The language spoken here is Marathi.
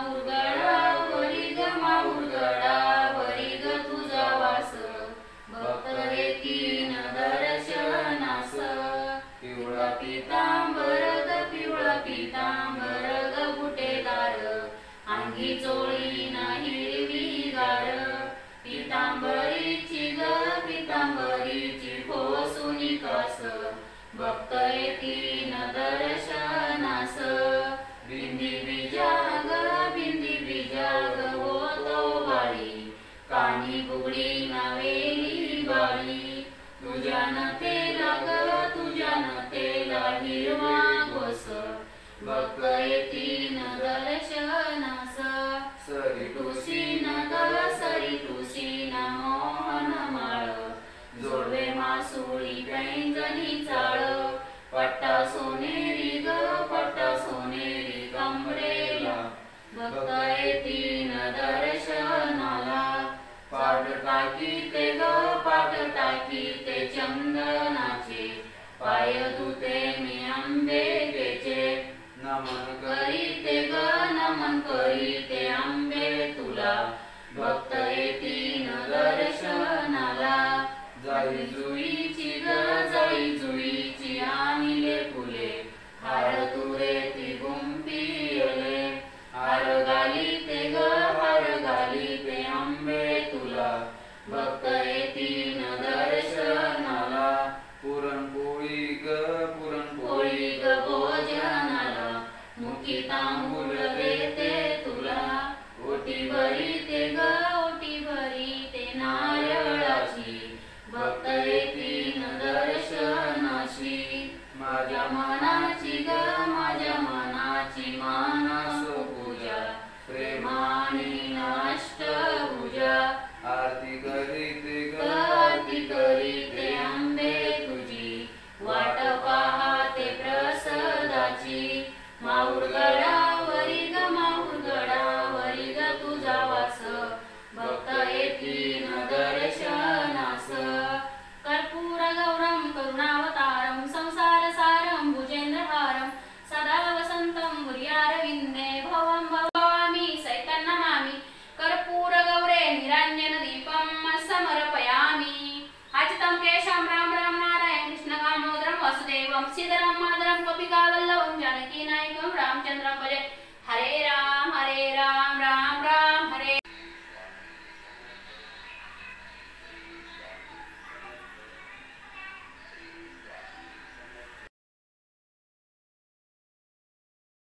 माहुरगडावरी ग माहुरगडावरी ग तुझा वास भक्त येतीन दर्शनास पिवळा पितांबर ग बुटेदार अंगी चोळी नाही हिरवीगार पितांबरीची खोसूनी कास भक्त येतीन दर्शनास बिंदी बिजाग होतो वाळी कानी बुगडी नावेली बाळी तुझ्यान तेला हिरवा गोस भक्त येतीन दर्शनास सरी टुसीन मोहन माळ जोडवे मासुळी पैंजणी चाळ पट्टा सोनेरी कमरेला भक्त येतीन दर्शनाला पाट टाकी ते चंदनाचे पाय धुते मी अंबिकेचे नमन करीते अंबे तुला भक्त येतीन दर्शनाला जाई जुईची आणिले फुले हार तुरे ती गुंपिले हार घालीते अंबे तुला भक्त येतीन दर्शनाला पुरणपोळी ग भोजनाला मुखी तांबूळ देते तुला ओटी भरीते नारळाची भक्त येतीन दर्शनाशी माझ्या मनाची मानस पूजा प्रेमाने अष्टभुजा आरती करीते अंबे तुझी वाट पाहते प्रसादाची माहुरगडावरी ग तुझा वास भक्त येतीन दर्शनास कर्पूर गौरम करुणावतारम संसार सारम भुजेंद्रहारम सदा वसंतम मुर्यारविंदे भवं भवामी सैतं नमामि कर्पूर गौरे निरंजन दीपम समर्पयामि अच्युतं केशवं राम नारायण कृष्ण दामोदरं वासुदेवं श्रीधरं माधवं गोपिका वल्लभं जानकी नायकं रामचंद्रं भजे हरे राम।